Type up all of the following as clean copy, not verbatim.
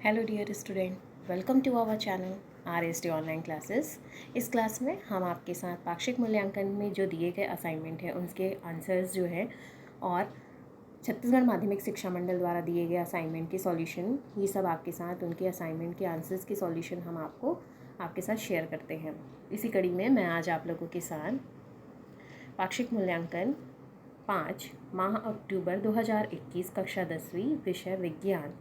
Hello dear student, welcome to our channel RSD online classes. इस class में हम आपके साथ पाक्षिक मूल्यांकन में जो दिए गए असाइनमेंट हैं उसके आंसर्स जो है और छत्तीसगढ़ माध्यमिक शिक्षा मंडल द्वारा दिए गए असाइनमेंट के सॉल्यूशन, ये सब आपके साथ उनके असाइनमेंट के आंसर्स के सॉल्यूशन हम आपके साथ शेयर करते हैं। इसी कड़ी में मैं आज आप लोगों के साथ पाक्षिक मूल्यांकन 5 माह अक्टूबर 2021 कक्षा 10वीं विषय विज्ञान,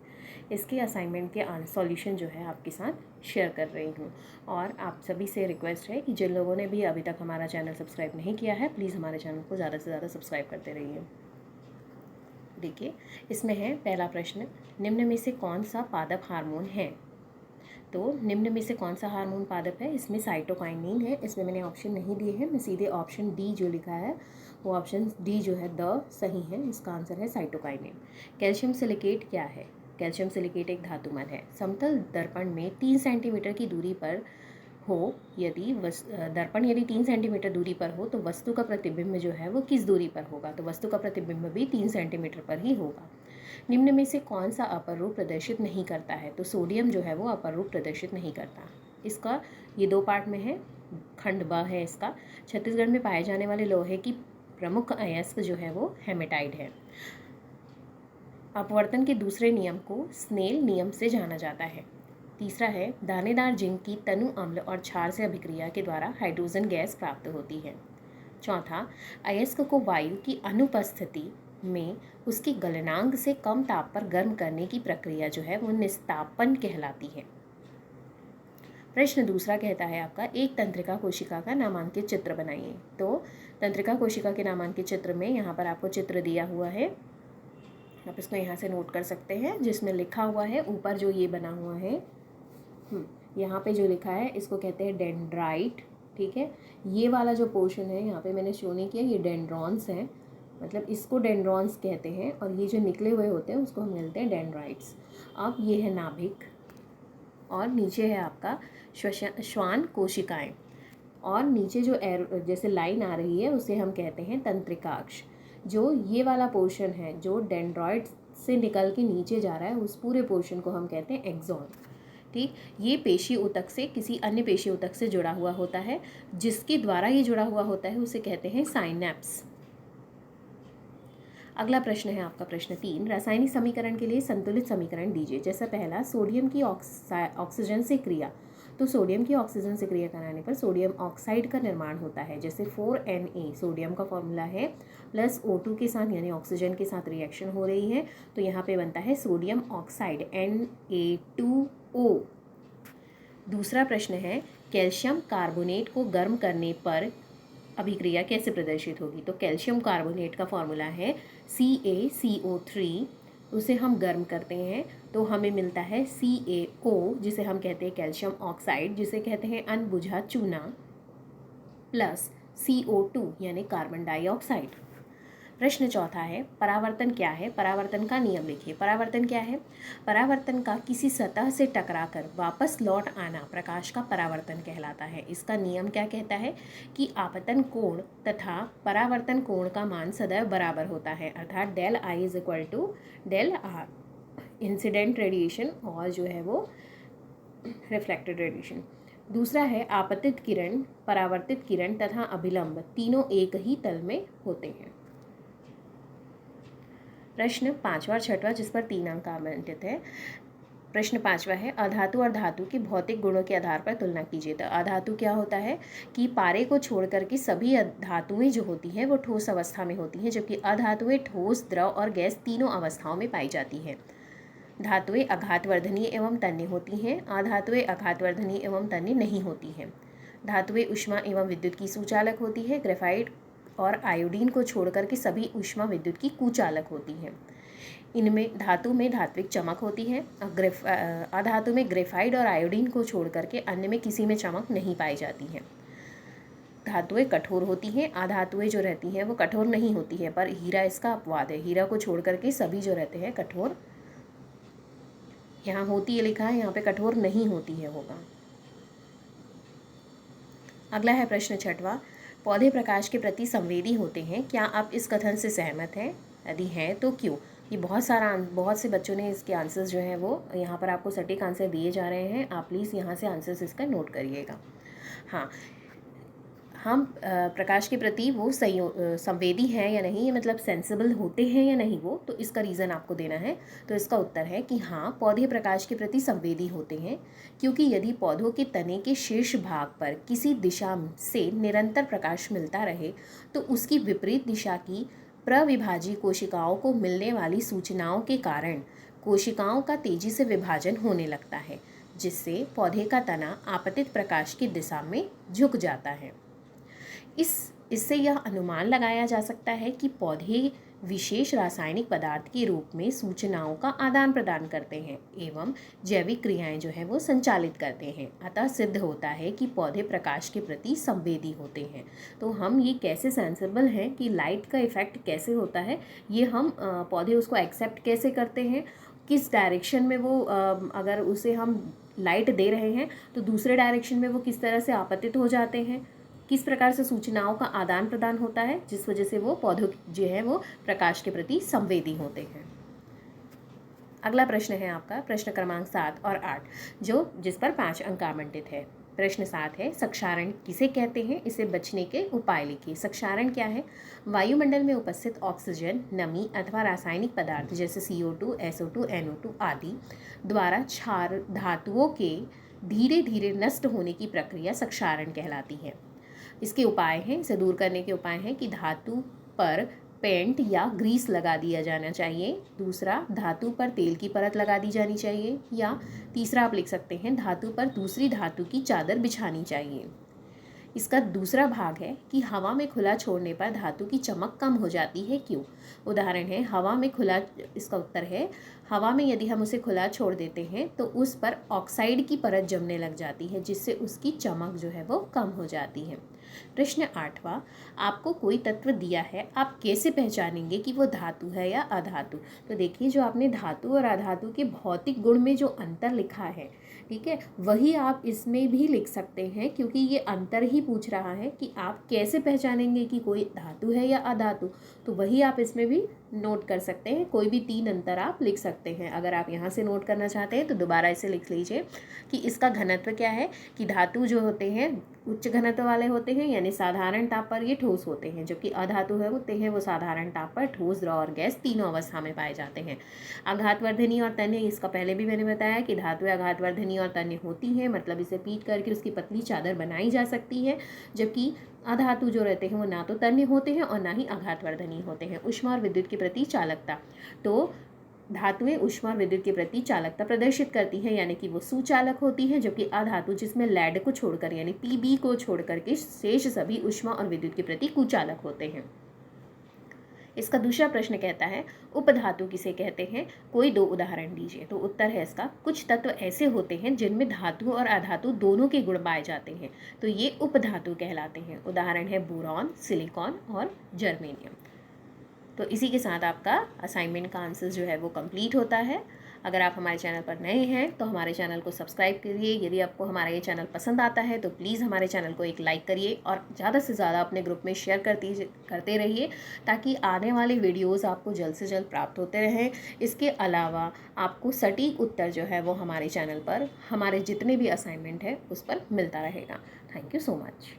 इसके असाइनमेंट के सॉल्यूशन जो है आपके साथ शेयर कर रही हूँ। और आप सभी से रिक्वेस्ट है कि जिन लोगों ने भी अभी तक हमारा चैनल सब्सक्राइब नहीं किया है, प्लीज़ हमारे चैनल को ज़्यादा से ज़्यादा सब्सक्राइब करते रहिए। देखिए, इसमें है पहला प्रश्न, निम्न में से कौन सा पादप हार्मोन है? तो निम्न में से कौन सा हार्मोन पादप है? इसमें साइटोकाइनिन है। इसमें मैंने ऑप्शन नहीं दिए हैं, मैं सीधे ऑप्शन डी जो लिखा है वो ऑप्शन डी जो है द सही है। इसका आंसर है साइटोकाइनिन। कैल्शियम सिलिकेट क्या है? कैल्शियम सिलिकेट एक धातुमय है। समतल दर्पण में 3 सेंटीमीटर की दूरी पर हो, यदि दर्पण यदि 3 सेंटीमीटर दूरी पर हो तो वस्तु का प्रतिबिंब जो है वो किस दूरी पर होगा? तो वस्तु का प्रतिबिंब भी 3 सेंटीमीटर पर ही होगा। निम्न में से कौन सा अपर रूप प्रदर्शित नहीं करता है? तो सोडियम जो है वो अपर रूप प्रदर्शित नहीं करता। इसका ये 2 पार्ट में है, खंड ब है इसका। छत्तीसगढ़ में पाए जाने वाले लोहे की प्रमुख अयस्क जो है वो हेमेटाइट है। अपवर्तन के दूसरे नियम को स्नेल नियम से जाना जाता है। तीसरा है, दानेदार जिंक की तनु अम्ल और क्षार से अभिक्रिया के द्वारा हाइड्रोजन गैस प्राप्त होती है। चौथा, अयस्क को वायु की अनुपस्थिति में उसके गलनांक से कम ताप पर गर्म करने की प्रक्रिया जो है वो निस्तापन कहलाती है। प्रश्न दूसरा कहता है आपका, एक तंत्रिका कोशिका का नामांकित चित्र बनाइए। तो तंत्रिका कोशिका के नामांकित चित्र में यहाँ पर आपको चित्र दिया हुआ है, आप इसको यहाँ से नोट कर सकते हैं, जिसमें लिखा हुआ है ऊपर जो ये बना हुआ है, यहाँ पे जो लिखा है इसको कहते हैं डेंड्राइट। ठीक है, ये वाला जो पोर्शन है यहाँ पे मैंने शो नहीं किया, ये डेंड्रॉन्स हैं, मतलब इसको डेंड्रॉन्स कहते हैं, और ये जो निकले हुए होते हैं उसको हम मिलते हैं डेंड्राइट्स। अब ये है नाभिक और नीचे है आपका श्वान कोशिकाएं, और नीचे जो जैसे लाइन आ रही है उसे हम कहते हैं तंत्रिकाक्ष। जो ये वाला पोर्शन है जो डेंड्रॉइड से निकल के नीचे जा रहा है उस पूरे पोर्शन को हम कहते हैं एक्सॉन। ठीक, ये पेशी ऊतक से किसी अन्य पेशी ऊतक से जुड़ा हुआ होता है, जिसके द्वारा ये जुड़ा हुआ होता है उसे कहते हैं साइनेप्स। अगला प्रश्न है आपका प्रश्न 3, रासायनिक समीकरण के लिए संतुलित समीकरण दीजिए। जैसा पहला, सोडियम की ऑक्सीजन से क्रिया, तो सोडियम की ऑक्सीजन से क्रिया कराने पर सोडियम ऑक्साइड का निर्माण होता है। जैसे 4Na सोडियम का फॉर्मूला है, प्लस O2 के साथ यानी ऑक्सीजन के साथ रिएक्शन हो रही है तो यहाँ पे बनता है सोडियम ऑक्साइड Na2O। दूसरा प्रश्न है, कैल्शियम कार्बोनेट को गर्म करने पर अभिक्रिया कैसे प्रदर्शित होगी? तो कैल्शियम कार्बोनेट का फॉर्मूला है CaCO3, उसे हम गर्म करते हैं तो हमें मिलता है CaO, जिसे हम कहते हैं कैल्शियम ऑक्साइड, जिसे कहते हैं अनबुझा चूना, प्लस CO2 यानी कार्बन डाइऑक्साइड। प्रश्न चौथा है, परावर्तन क्या है? परावर्तन का नियम लिखिए। परावर्तन क्या है? परावर्तन का किसी सतह से टकराकर वापस लौट आना प्रकाश का परावर्तन कहलाता है। इसका नियम क्या कहता है कि आपतन कोण तथा परावर्तन कोण का मान सदैव बराबर होता है, अर्थात del I is equal to del R, incident radiation और जो है वो रिफ्लेक्टेड रेडिएशन। दूसरा है, आपतित किरण, परावर्तित किरण तथा अभिलंब तीनों एक ही तल में होते हैं। प्रश्न पांचवा और छठवा, जिस पर 3 अंक आवंटित है। प्रश्न पांचवा है, अधातु और धातु के भौतिक गुणों के आधार पर तुलना कीजिए। तो अधातु क्या होता है कि पारे को छोड़ करके सभी धातुएं जो होती हैं वो ठोस अवस्था में होती हैं, जबकि अधातुएं ठोस, द्रव और गैस तीनों अवस्थाओं में पाई जाती हैं। धातुएं आघातवर्धनीय एवं तन्य होती हैं, अधातुएं आघातवर्धनीय एवं तन्य नहीं होती हैं। धातुएं ऊष्मा एवं विद्युत की सुचालक होती है, ग्रेफाइट और आयोडीन को छोड़कर के सभी ऊष्मा विद्युत की कुचालक होती हैं। इनमें धातु में धात्विक चमक होती है, अधातु में ग्रेफाइट और आयोडीन को छोड़कर के अन्य में किसी में चमक नहीं पाई जाती है। धातुएं कठोर होती हैं, अधातुएं जो रहती हैं वो कठोर नहीं होती है, पर हीरा इसका अपवाद है, हीरा को छोड़कर के सभी जो रहते हैं कठोर, यहाँ होती है लिखा है, यहाँ पे कठोर नहीं होती है होगा। अगला है प्रश्न छठवा, पौधे प्रकाश के प्रति संवेदी होते हैं, क्या आप इस कथन से सहमत हैं? यदि हैं तो क्यों? ये बहुत से बच्चों ने इसके आंसर्स जो हैं वो यहाँ पर आपको सटीक आंसर दिए जा रहे हैं। आप प्लीज़ यहाँ से आंसर्स इसका नोट करिएगा। हाँ, हम प्रकाश के प्रति वो संवेदी हैं या नहीं, मतलब सेंसिबल होते हैं या नहीं वो, तो इसका रीज़न आपको देना है। तो इसका उत्तर है कि हाँ, पौधे प्रकाश के प्रति संवेदी होते हैं, क्योंकि यदि पौधों के तने के शीर्ष भाग पर किसी दिशा से निरंतर प्रकाश मिलता रहे तो उसकी विपरीत दिशा की प्रविभाजी कोशिकाओं को मिलने वाली सूचनाओं के कारण कोशिकाओं का तेजी से विभाजन होने लगता है, जिससे पौधे का तना आपतित प्रकाश की दिशा में झुक जाता है। इससे यह अनुमान लगाया जा सकता है कि पौधे विशेष रासायनिक पदार्थ के रूप में सूचनाओं का आदान प्रदान करते हैं एवं जैविक क्रियाएं जो है वो संचालित करते हैं। अतः सिद्ध होता है कि पौधे प्रकाश के प्रति संवेदी होते हैं। तो हम ये कैसे सेंसिबल हैं कि लाइट का इफ़ेक्ट कैसे होता है, ये हम पौधे उसको एक्सेप्ट कैसे करते हैं, किस डायरेक्शन में वो अगर उसे हम लाइट दे रहे हैं तो दूसरे डायरेक्शन में वो किस तरह से आपतित हो जाते हैं, किस प्रकार से सूचनाओं का आदान प्रदान होता है, जिस वजह से वो पौधों जो है वो प्रकाश के प्रति संवेदी होते हैं। अगला प्रश्न है आपका प्रश्न क्रमांक 7 और 8, जिस पर 5 अंक आवंटित है। प्रश्न 7 है, सक्षारण किसे कहते हैं, इसे बचने के उपाय लिखिए। सक्षारण क्या है? वायुमंडल में उपस्थित ऑक्सीजन, नमी अथवा रासायनिक पदार्थ जैसे CO2, SO2, NO2 आदि द्वारा क्षार धातुओं के धीरे धीरे नष्ट होने की प्रक्रिया सक्षारण कहलाती है। इसके उपाय हैं, इसे दूर करने के उपाय हैं कि धातु पर पेंट या ग्रीस लगा दिया जाना चाहिए। दूसरा, धातु पर तेल की परत लगा दी जानी चाहिए। या तीसरा आप लिख सकते हैं, धातु पर दूसरी धातु की चादर बिछानी चाहिए। इसका दूसरा भाग है कि हवा में खुला छोड़ने पर धातु की चमक कम हो जाती है, क्यों? उदाहरण है हवा में खुला, इसका उत्तर है हवा में यदि हम उसे खुला छोड़ देते हैं तो उस पर ऑक्साइड की परत जमने लग जाती है, जिससे उसकी चमक जो है वो कम हो जाती है। प्रश्न 8वां, आपको कोई तत्व दिया है, आप कैसे पहचानेंगे कि वो धातु है या अधातु? तो देखिए, जो आपने धातु और अधातु के भौतिक गुण में जो अंतर लिखा है, ठीक है, वही आप इसमें भी लिख सकते हैं, क्योंकि ये अंतर ही पूछ रहा है कि आप कैसे पहचानेंगे कि कोई धातु है या अधातु। तो वही आप इसमें भी नोट कर सकते हैं, कोई भी 3 अंतर आप लिख सकते हैं। अगर आप यहाँ से नोट करना चाहते हैं तो दोबारा इसे लिख लीजिए कि इसका घनत्व क्या है, कि धातु जो होते हैं उच्च घनत्व वाले होते हैं, यानी साधारण ताप पर ये ठोस होते हैं, जबकि अधातु होते हैं वो साधारण ताप पर ठोस, द्रव और गैस तीनों अवस्था में पाए जाते हैं। आघातवर्धनी और तन्य, इसका पहले भी मैंने बताया कि धातुएं आघातवर्धनी और तन्य होती हैं, मतलब इसे पीट करके उसकी पतली चादर बनाई जा सकती है, जबकि अधातु जो रहते हैं वो ना तो तन्य होते हैं और ना ही आघातवर्धनी होते हैं। ऊष्मा और विद्युत के प्रति चालकता, तो धातुएं ऊष्मा और विद्युत के प्रति चालकता प्रदर्शित करती हैं, यानी कि वो सुचालक होती हैं, जबकि अधातु जिसमें लेड को छोड़कर यानी Pb को छोड़कर के शेष सभी ऊष्मा और विद्युत के प्रति कुचालक होते हैं। इसका दूसरा प्रश्न कहता है, उपधातु किसे कहते हैं, कोई 2 उदाहरण दीजिए। तो उत्तर है इसका, कुछ तत्व ऐसे होते हैं जिनमें धातु और अधातु दोनों के गुण पाए जाते हैं, तो ये उपधातु कहलाते हैं। उदाहरण है बोरॉन, सिलिकॉन और जर्मेनियम। तो इसी के साथ आपका असाइनमेंट का आंसर जो है वो कंप्लीट होता है। अगर आप हमारे चैनल पर नए हैं तो हमारे चैनल को सब्सक्राइब करिए। यदि आपको हमारा ये चैनल पसंद आता है तो प्लीज़ हमारे चैनल को एक लाइक करिए और ज़्यादा से ज़्यादा अपने ग्रुप में शेयर करते रहिए, ताकि आने वाले वीडियोज़ आपको जल्द से जल्द प्राप्त होते रहें। इसके अलावा आपको सटीक उत्तर जो है वो हमारे चैनल पर हमारे जितने भी असाइनमेंट है उस पर मिलता रहेगा। Thank you so much.